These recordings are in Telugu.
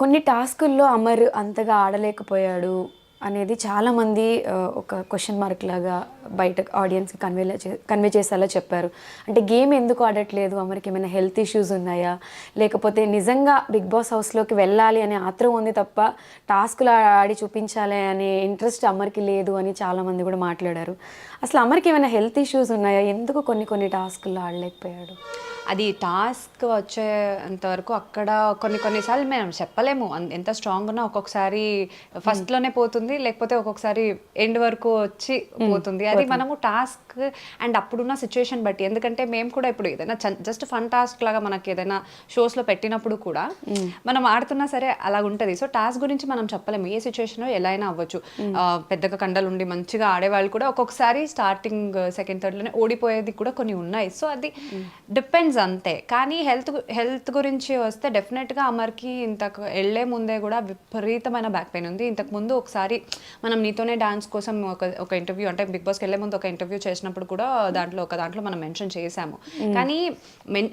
కొన్ని టాస్కుల్లో అమర్ అంతగా ఆడలేకపోయాడు అనేది చాలామంది ఒక క్వశ్చన్ మార్క్ లాగా బయట ఆడియన్స్కి కన్వే చేసేలా చెప్పారు. అంటే గేమ్ ఎందుకు ఆడట్లేదు, అమర్కి ఏమైనా హెల్త్ ఇష్యూస్ ఉన్నాయా, లేకపోతే నిజంగా బిగ్ బాస్ హౌస్లోకి వెళ్ళాలి అనే ఆత్రం ఉంది తప్ప టాస్కులు ఆడి చూపించాలి అనే ఇంట్రెస్ట్ అమర్కి లేదు అని చాలామంది కూడా మాట్లాడారు. అసలు అమర్కి ఏమైనా హెల్త్ ఇష్యూస్ ఉన్నాయా, ఎందుకు కొన్ని టాస్కుల్లో ఆడలేకపోయాడు? అది టాస్క్ వచ్చేంతవరకు అక్కడ కొన్నిసార్లు మేము చెప్పలేము. ఎంత స్ట్రాంగ్ ఉన్నా ఒక్కొక్కసారి ఫస్ట్లోనే పోతుంది, లేకపోతే ఒక్కొక్కసారి ఎండ్ వరకు వచ్చి పోతుంది. అది మనము టాస్క్ అండ్ అప్పుడున్న సిచ్యువేషన్ బట్టి. ఎందుకంటే మేము కూడా ఇప్పుడు ఏదైనా జస్ట్ ఫన్ టాస్క్ లాగా మనకి ఏదైనా షోస్లో పెట్టినప్పుడు కూడా మనం ఆడుతున్నా సరే అలా ఉంటుంది. సో టాస్క్ గురించి మనం చెప్పలేము, ఏ సిచ్యువేషన్లో ఎలా అయినా అవ్వచ్చు. పెద్దగా కండలు ఉండి మంచిగా ఆడేవాళ్ళు కూడా ఒక్కొక్కసారి స్టార్టింగ్ సెకండ్ థర్డ్లోనే ఓడిపోయేది కూడా కొన్ని ఉన్నాయి. సో అది డిపెండ్స్ అంతే. కానీ హెల్త్ గురించి వస్తే డెఫినెట్గా అమర్కి ఇంతకు వెళ్ళే ముందే కూడా విపరీతమైన బ్యాక్ పెయిన్ ఉంది. ఇంతకు ముందు ఒకసారి మనం నీతోనే డాన్స్ కోసం ఒక ఇంటర్వ్యూ, అంటే బిగ్ బాస్కి వెళ్ళే ముందు ఒక ఇంటర్వ్యూ చేసినప్పుడు కూడా దాంట్లో మనం మెన్షన్ చేశాము. కానీ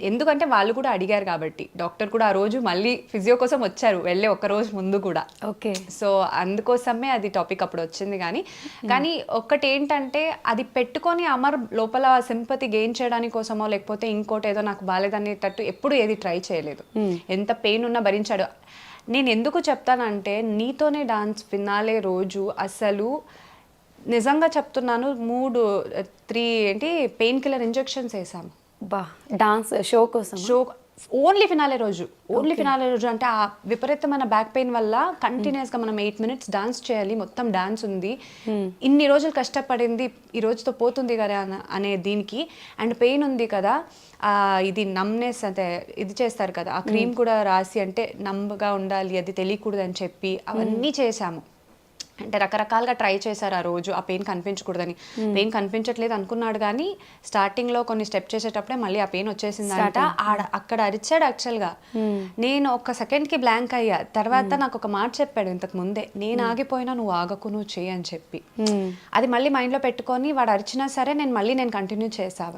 ఎందుకంటే వాళ్ళు కూడా అడిగారు కాబట్టి డాక్టర్ కూడా ఆ రోజు మళ్ళీ ఫిజియో కోసం వచ్చారు వెళ్ళే ఒక రోజు ముందు కూడా. ఓకే. సో అందుకోసమే అది టాపిక్ అప్పుడు వచ్చింది. కానీ ఒక్కటి ఏంటంటే అది పెట్టుకొని అమర్ లోపల సింపతి గెయిన్ చేయడానికి కోసమో లేకపోతే ఇంకోటి ఏదో నాకు బాలేదనేటట్టు ఎప్పుడు ఏది ట్రై చేయలేదు. ఎంత పెయిన్ ఉన్నా భరించాడు. నేను ఎందుకు చెప్తానంటే నీతోనే డాన్స్ ఫినాలే రోజు అసలు నిజంగా చెప్తున్నాను 3 పెయిన్ కిల్లర్ ఇంజెక్షన్స్ వేసాము. డాన్స్ షో కోసం? ఓన్లీ ఫినాలే రోజు అంటే ఆ విపరీతమైన బ్యాక్ పెయిన్ వల్ల కంటిన్యూస్గా మనం 8 minutes డాన్స్ చేయాలి. మొత్తం డాన్స్ ఉంది, ఇన్ని రోజులు కష్టపడింది ఈ రోజుతో పోతుంది కదా అనే దీనికి. అండ్ పెయిన్ ఉంది కదా, ఇది నమ్నెస్ అంటే ఇది చేస్తారు కదా, ఆ క్రీమ్ కూడా రాసి అంటే నమ్మగా ఉండాలి, అది తెలియకూడదు అని చెప్పి అవన్నీ చేశాము. అంటే రకరకాలుగా ట్రై చేశారు ఆ రోజు, ఆ పెయిన్ కనిపించకూడదని. పెయిన్ కనిపించట్లేదు అనుకున్నాడు, కానీ స్టార్టింగ్లో కొన్ని స్టెప్ చేసేటప్పుడే మళ్ళీ ఆ పెయిన్ వచ్చేసిందంట. అక్కడ అరిచాడు యాక్చువల్గా. నేను ఒక సెకండ్కి బ్లాంక్ అయ్యా. తర్వాత నాకు ఒక మాట చెప్పాడు ఇంతకు ముందే, నేను ఆగిపోయినా నువ్వు ఆగకు, నువ్వు చేయి అని చెప్పి. అది మళ్ళీ మైండ్లో పెట్టుకొని వాడు అరిచినా సరే నేను కంటిన్యూ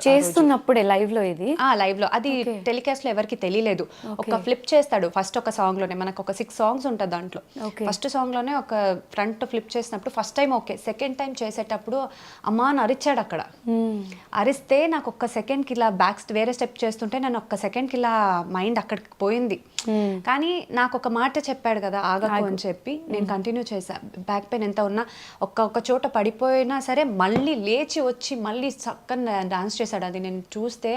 చేస్తున్నప్పుడే లైవ్లో ఇది లైవ్లో అది టెలికాస్ట్లో ఎవరికి తెలియలేదు. ఒక ఫ్లిప్ చేస్తాడు ఫస్ట్ ఒక సాంగ్లోనే. మనకు ఒక 6 songs ఉంటుంది దాంట్లో. ఫస్ట్ సాంగ్లోనే ఒక ఫ్రంట్ ఫ్లిప్ చేసినప్పుడు first time okay, second time చేసేటప్పుడు అమ్మా అని అరిచాడు అక్కడ. అరిస్తే నాకు ఒక్క సెకండ్కి ఇలా వేరే స్టెప్ చేస్తుంటే నేను ఒక్క సెకండ్కి ఇలా మైండ్ అక్కడికి పోయింది. కానీ నాకు ఒక మాట చెప్పాడు కదా ఆగకు అని చెప్పి, నేను కంటిన్యూ చేశా. బ్యాక్ పెయిన్ ఎంత ఉన్నా ఒక్క చోట పడిపోయినా సరే మళ్ళీ లేచి వచ్చి మళ్ళీ చక్కగా డాన్స్ చేశాడు. అది నేను చూస్తే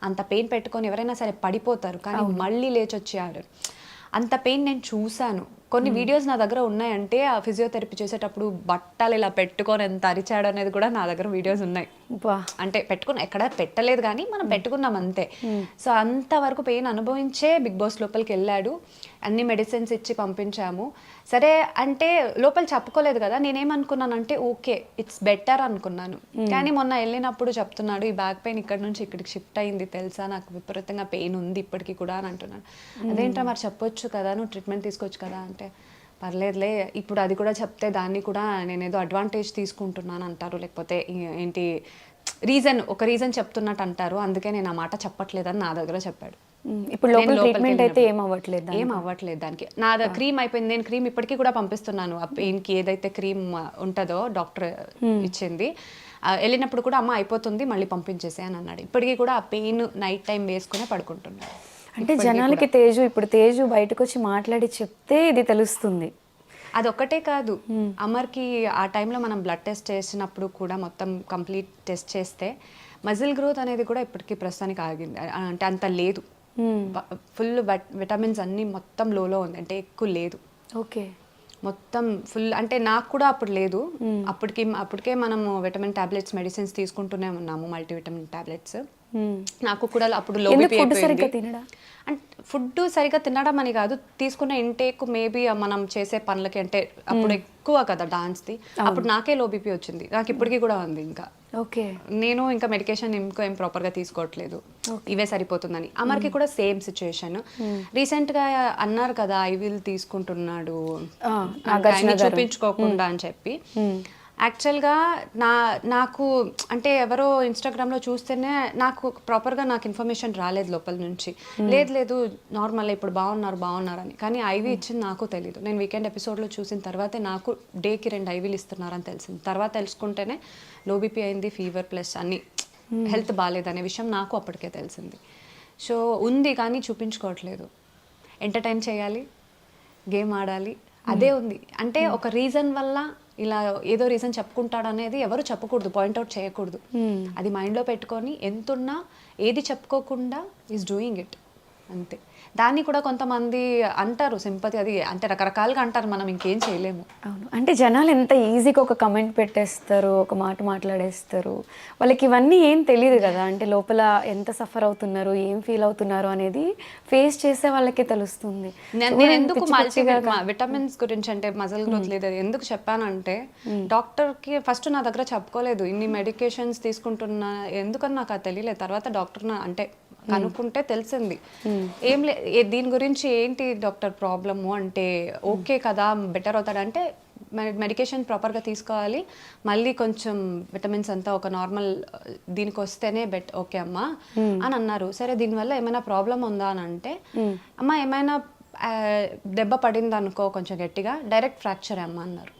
అంత పెయిన్ పెట్టుకొని ఎవరైనా సరే పడిపోతారు, కానీ మళ్ళీ లేచి వచ్చాడు. అంత పెయిన్ నేను చూశాను. కొన్ని వీడియోస్ నా దగ్గర ఉన్నాయంటే ఆ ఫిజియోథెరపీ చేసేటప్పుడు బట్టలు ఇలా పెట్టుకొని ఎంత అరిచాడు అనేది కూడా నా దగ్గర వీడియోస్ ఉన్నాయి. అంటే ఎక్కడ పెట్టలేదు కానీ మనం పెట్టుకున్నాం అంతే. సో అంతవరకు పెయిన్ అనుభవించే బిగ్ బాస్ లోపలికి వెళ్ళాడు. అన్ని మెడిసిన్స్ ఇచ్చి పంపించాము. సరే అంటే లోపల చెప్పుకోలేదు కదా, నేనేమనుకున్నానంటే ఓకే ఇట్స్ బెటర్ అనుకున్నాను. కానీ మొన్న వెళ్ళినప్పుడు చెప్తున్నాడు, ఈ బ్యాక్ పెయిన్ ఇక్కడ నుంచి ఇక్కడికి షిఫ్ట్ అయింది తెలుసా, నాకు విపరీతంగా పెయిన్ ఉంది ఇప్పటికీ కూడా అని అంటున్నాను. అదేంటో మరి చెప్పొచ్చు కదా, నువ్వు ట్రీట్మెంట్ తీసుకోవచ్చు కదా అంటే, పర్లేదులే ఇప్పుడు అది కూడా చెప్తే దాన్ని కూడా నేనేదో అడ్వాంటేజ్ తీసుకుంటున్నాను అంటారు, లేకపోతే ఒక రీజన్ చెప్తున్నట్టు అంటారు, అందుకే నేను ఆ మాట చెప్పట్లేదని నా దగ్గర చెప్పాడు. ఇప్పుడు ట్రీట్మెంట్ అయితే ఏం అవ్వట్లేదు దానికి. నా క్రీమ్ అయిపోయింది, నేను క్రీమ్ ఇప్పటికీ కూడా పంపిస్తున్నాను. ఆ పెయిన్కి ఏదైతే క్రీమ్ ఉంటుందో డాక్టర్ ఇచ్చింది, వెళ్ళినప్పుడు కూడా అమ్మ అయిపోతుంది మళ్ళీ పంపించేసే అని అన్నాడు. ఇప్పటికీ కూడా ఆ పెయిన్ నైట్ టైం వేసుకునే పడుకుంటున్నాడు. అంటే జనాలకి తేజు బయటకు వచ్చి మాట్లాడి చెప్తే ఇది తెలుస్తుంది. అదొక్కటే కాదు, అమర్కి ఆ టైంలో మనం బ్లడ్ టెస్ట్ చేసినప్పుడు కూడా మొత్తం కంప్లీట్ టెస్ట్ చేస్తే మజిల్ గ్రోత్ అనేది కూడా ఇప్పటికీ ప్రస్తుతానికి ఆగింది. అంటే అంత లేదు, ఫుల్ విటమిన్స్ అన్నీ మొత్తం లోలో ఉంది, అంటే ఎక్కువ లేదు. ఓకే, మొత్తం ఫుల్. అంటే నాకు కూడా అప్పుడు లేదు, అప్పటికే మనము విటమిన్ టాబ్లెట్స్ మెడిసిన్స్ తీసుకుంటూనే ఉన్నాము, మల్టీవిటమిన్ టాబ్లెట్స్. నాకు కూడా అప్పుడు లో బీపీ అయిపోయింది. అంటే ఫుడ్ సరిగ్గా తినడం అని కాదు, తీసుకున్న ఇంటేక్ మేబీ మనం చేసే పనులకి, అంటే అప్పుడు ఎక్కువ కదా డాన్స్ది, అప్పుడు నాకే లో బీపీ వచ్చింది. నాకు ఇప్పటికీ కూడా ఉంది. ఇంకా ఓకే, నేను ఇంకా మెడికేషన్ ఏం ప్రాపర్గా తీసుకోవట్లేదు, ఇవే సరిపోతుందని. అమర్కి కూడా సేమ్ సిచ్యుయేషన్. రీసెంట్గా అన్నారు కదా ఐవిల్ తీసుకుంటున్నాడు చూపించుకోకుండా అని చెప్పి. యాక్చువల్గా నాకు అంటే ఎవరో ఇన్స్టాగ్రామ్లో చూస్తేనే నాకు ప్రాపర్గా నాకు ఇన్ఫర్మేషన్ రాలేదు లోపల నుంచి. లేదు నార్మల్ ఇప్పుడు బాగున్నారు అని. కానీ ఐవీ ఇచ్చింది నాకు తెలీదు. నేను వీకెండ్ ఎపిసోడ్లో చూసిన తర్వాతే నాకు డేకి 2 ఐవీలు ఇస్తున్నారని తెలిసింది. తర్వాత తెలుసుకుంటేనే లో బీపీ అయింది, ఫీవర్ ప్లస్ అన్ని హెల్త్ బాగాలేదనే విషయం నాకు అప్పటికే తెలిసింది. సో ఉంది కానీ చూపించుకోవట్లేదు. ఎంటర్టైన్ చేయాలి, గేమ్ ఆడాలి, అదే ఉంది. అంటే ఒక రీజన్ వల్ల ఇలా ఏదో రీజన్ చెప్పుకుంటాడు అనేది ఎవరు చెప్పకూడదు, పాయింట్అవుట్ చేయకూడదు. అది మైండ్లో పెట్టుకొని ఎంతున్నా ఏది చెప్పుకోకుండా ఈజ్ డూయింగ్ ఇట్ అంతే. దాన్ని కూడా కొంతమంది అంటారు సింపతి, అది అంటే రకరకాలుగా అంటారు, మనం ఇంకేం చేయలేము. అవును, అంటే జనాలు ఎంత ఈజీగా ఒక కమెంట్ పెట్టేస్తారు, ఒక మాట మాట్లాడేస్తారు. వాళ్ళకి ఇవన్నీ ఏం తెలియదు కదా, అంటే లోపల ఎంత సఫర్ అవుతున్నారు, ఏం ఫీల్ అవుతున్నారు అనేది ఫేస్ చేసే వాళ్ళకే తెలుస్తుంది. నేను ఎందుకు విటమిన్స్ గురించి అంటే మజిల్ గ్రోత్ లేదు అది ఎందుకు చెప్పానంటే, డాక్టర్కి ఫస్ట్ నా దగ్గర చెప్పుకోలేదు ఇన్ని మెడికేషన్స్ తీసుకుంటున్నా ఎందుకని నాకు అది తెలియలేదు. తర్వాత డాక్టర్ అంటే కనుక్కుంటే తెలిసింది. ఏం దీని గురించి ఏంటి డాక్టర్ ప్రాబ్లము అంటే, ఓకే కదా బెటర్ అవుతాడంటే మెడికేషన్ ప్రాపర్గా తీసుకోవాలి, మళ్ళీ కొంచెం విటమిన్స్ అంతా ఒక నార్మల్ దీనికి వస్తేనే ఓకే అమ్మా అని అన్నారు. సరే దీనివల్ల ఏమైనా ప్రాబ్లం ఉందా అని అంటే, అమ్మ ఏమైనా దెబ్బ పడింది అనుకో కొంచెం గట్టిగా, డైరెక్ట్ ఫ్రాక్చర్ అమ్మ అన్నారు.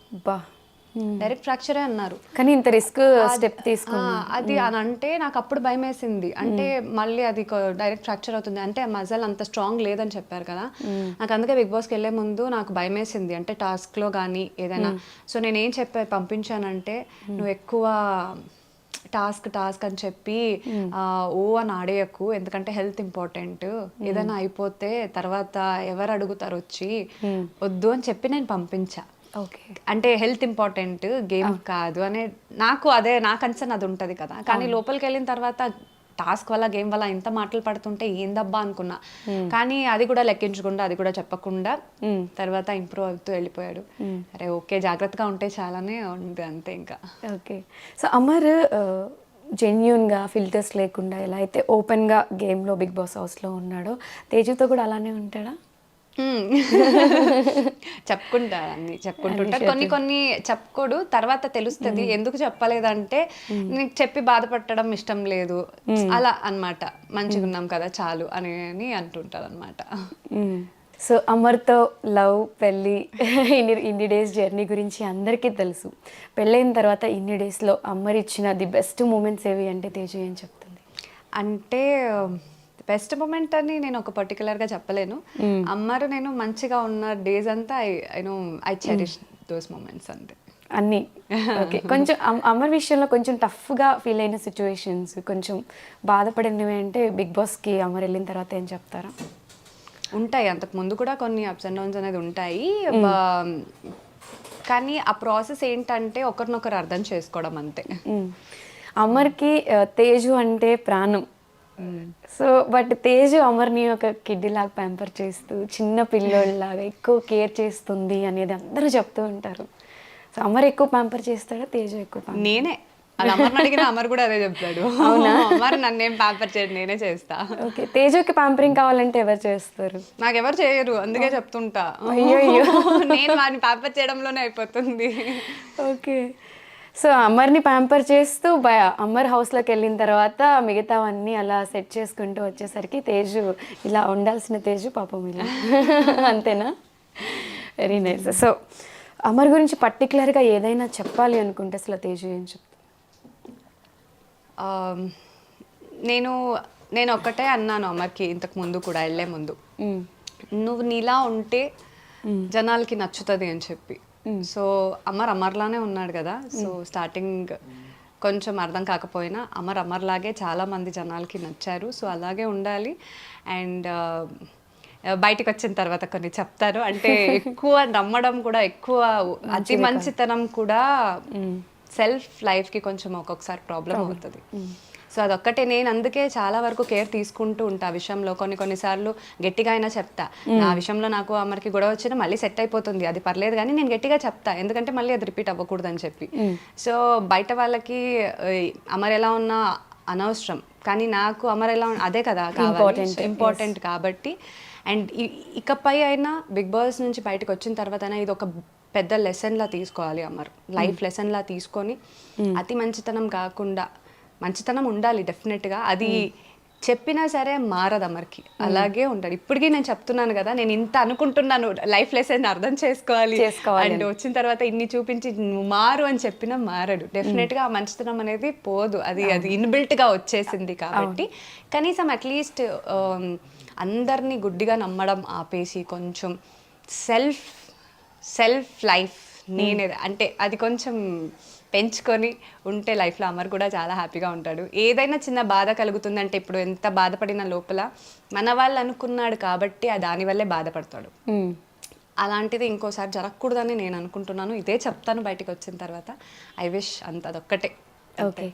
డైరెక్ట్ ఫ్రాక్చరే అన్నారు. కానీ ఇంత రిస్క్ స్టెప్ తీసుకున్నా అది అని అంటే నాకు అప్పుడు భయం వేసింది. అంటే మళ్ళీ అది డైరెక్ట్ ఫ్రాక్చర్ అవుతుంది అంటే మజల్ అంత స్ట్రాంగ్ లేదని చెప్పారు కదా. నాకు అందుకే బిగ్ బాస్కి వెళ్ళే ముందు నాకు భయం వేసింది, అంటే టాస్క్లో కానీ ఏదైనా. సో నేను ఏం పంపించానంటే, నువ్వు ఎక్కువ టాస్క్ అని చెప్పి అని ఆడేయకు, ఎందుకంటే హెల్త్ ఇంపార్టెంట్, ఏదైనా అయిపోతే తర్వాత ఎవరు అడుగుతారు వచ్చి, వద్దు అని చెప్పి నేను పంపించా. ఓకే, అంటే హెల్త్ ఇంపార్టెంట్, గేమ్ కాదు అనే నాకు కన్సర్న్ అది ఉంటుంది కదా. కానీ లోపలికి వెళ్ళిన తర్వాత టాస్క్ వల్ల గేమ్ వల్ల ఇంత మాటలు పడుతుంటే ఏందబ్బా అనుకున్నా. కానీ అది కూడా లెక్కించకుండా, అది కూడా చెప్పకుండా తర్వాత ఇంప్రూవ్ అవుతూ వెళ్ళిపోయాడు. అరే ఓకే జాగ్రత్తగా ఉంటే చాలానే ఉంది అంతే ఇంకా. ఓకే, సో అమర్ జెన్యూన్గా ఫిల్టర్స్ లేకుండా ఎలా అయితే ఓపెన్గా గేమ్లో బిగ్ బాస్ హౌస్లో ఉన్నాడో, తేజుతో కూడా అలానే ఉంటాడా? చెప్పుకుంటారు, అన్ని చెప్పుకుంటుంటారు. కొన్ని చెప్పుకోడు, తర్వాత తెలుస్తుంది ఎందుకు చెప్పలేదంటే నీకు చెప్పి బాధపడడం ఇష్టం లేదు అలా అన్నమాట. మంచిగా ఉన్నాం కదా చాలు అని అంటుంటారు అనమాట. సో అమర్తో లవ్, పెళ్ళి, ఇన్ని డేస్ జర్నీ గురించి అందరికీ తెలుసు. పెళ్ళైన తర్వాత ఇన్ని డేస్లో అమర్ ఇచ్చిన ది బెస్ట్ మూమెంట్స్ ఏవి అంటే తేజు ఏం చెప్తుంది? అంటే బెస్ట్ మూమెంట్ అని నేను ఒక పర్టికులర్గా చెప్పలేను. అమ్మరు నేను మంచిగా ఉన్న డేస్ అంతా ఐ చెరిష్ దోస్ మూమెంట్స్ అంతే అన్నీ. ఓకే, కొంచెం అమర్ విషయంలో కొంచెం టఫ్గా ఫీల్ అయిన సిచ్యువేషన్స్, కొంచెం బాధపడినవి అంటే బిగ్ బాస్కి అమర్ వెళ్ళిన తర్వాత ఏం చెప్తారా? ఉంటాయి, అంతకు ముందు కూడా కొన్ని అప్స్ అండ్ డౌన్స్ అనేది ఉంటాయి. కానీ ఆ ప్రాసెస్ ఏంటంటే ఒకరినొకరు అర్థం చేసుకోవడం అంతే. అమర్కి తేజు అంటే ప్రాణం. సో బట్ తేజు అమర్ని ఒక కిడ్డీ లాగా ప్యాంపర్ చేస్తూ, చిన్న పిల్లోళ్ళలాగా ఎక్కువ కేర్ చేస్తుంది అనేది అందరూ చెప్తూ ఉంటారు. సో అమర్ ఎక్కువ ప్యాంపర్ చేస్తాడా, తేజు ఎక్కువ? నేనే అది అమర్ని అడిగిన అమర్ కూడా అదే చెప్తాడు. అవునా? అమర్ నన్నేం ప్యాంపర్ చేయడు, నేనే చేస్తా. ఓకే, తేజుకి ప్యాంపరింగ్ కావాలంటే ఎవరు చేస్తారు? నాకు ఎవరు చేయరు, అందుకే చెప్తుంటా. అయ్యో నేను వాడిని ప్యాంపర్ చేయడంలోనే అయిపోతుంది. ఓకే, సో అమర్ని ప్యాంపర్ చేస్తూ అమర్ హౌస్లోకి వెళ్ళిన తర్వాత మిగతావన్నీ అలా సెట్ చేసుకుంటూ వచ్చేసరికి తేజు ఇలా ఉండాల్సిన తేజు పాపం ఇలా అంతేనా? Very nice. సో అమర్ గురించి పర్టికులర్గా ఏదైనా చెప్పాలి అనుకుంటే అసలు తేజు ఏం చెప్తా? నేను ఒక్కటే అన్నాను అమర్కి ఇంతకు ముందు కూడా, వెళ్ళే ముందు, నువ్వు నీలా ఉంటే జనాలకి నచ్చుతుంది అని చెప్పి. సో అమర్లానే ఉన్నాడు కదా. సో స్టార్టింగ్ కొంచెం అర్థం కాకపోయినా అమర్లాగే చాలా మంది జనాలకి నచ్చారు. సో అలాగే ఉండాలి. అండ్ బయటకు వచ్చిన తర్వాత కొన్ని చెప్తారు, అంటే ఎక్కువ నమ్మడం కూడా, ఎక్కువ అతి మంచితనం కూడా సెల్ఫ్ లైఫ్కి కొంచెం ఒక్కొక్కసారి ప్రాబ్లం అవుతుంది. సో అదొక్కటే. నేను అందుకే చాలా వరకు కేర్ తీసుకుంటూ ఉంటా ఆ విషయంలో. కొన్నిసార్లు గట్టిగా అయినా చెప్తా, ఆ విషయంలో నాకు అమర్కి గొడవ వచ్చినా మళ్ళీ సెట్ అయిపోతుంది, అది పర్లేదు, కానీ నేను గట్టిగా చెప్తా, ఎందుకంటే మళ్ళీ అది రిపీట్ అవ్వకూడదు అని చెప్పి. సో బయట వాళ్ళకి అమర్ ఎలా ఉన్నా అనవసరం, కానీ నాకు అమర్ ఎలా అదే కదా కావాలి, ఇంపార్టెంట్ కాబట్టి. అండ్ ఇకపై అయినా బిగ్ బాస్ నుంచి బయటకు వచ్చిన తర్వాత అయినా ఇది ఒక పెద్ద లెసన్లా తీసుకోవాలి అమర్, లైఫ్ లెసన్లా తీసుకొని అతి మంచితనం కాకుండా, మంచితనం ఉండాలి డెఫినెట్గా, అది చెప్పినా సరే మారదు అమర్కి, అలాగే ఉంటాడు. ఇప్పటికీ నేను చెప్తున్నాను కదా, నేను ఇంత అనుకుంటున్నాను లైఫ్ లెసన్ అర్థం చేసుకోవాలి అండ్ వచ్చిన తర్వాత ఇన్ని చూపించి నువ్వు మారు అని చెప్పినా మారడు. డెఫినెట్గా ఆ మంచితనం అనేది పోదు, అది ఇన్బిల్ట్గా వచ్చేసింది. కాబట్టి కనీసం అట్లీస్ట్ అందరినీ గుడ్డిగా నమ్మడం ఆపేసి కొంచెం సెల్ఫ్ లైఫ్ నేనే అంటే అది కొంచెం పెంచుకొని ఉంటే లైఫ్లో అమర్ కూడా చాలా హ్యాపీగా ఉంటాడు. ఏదైనా చిన్న బాధ కలుగుతుందంటే, ఇప్పుడు ఎంత బాధపడిన లోపల మన వాళ్ళు అనుకున్నాడు కాబట్టి దానివల్లే బాధపడతాడు. అలాంటిది ఇంకోసారి జరగకూడదని నేను అనుకుంటున్నాను. ఇదే చెప్తాను బయటకు వచ్చిన తర్వాత. ఐ విష్ అదొక్కటే. ఓకే.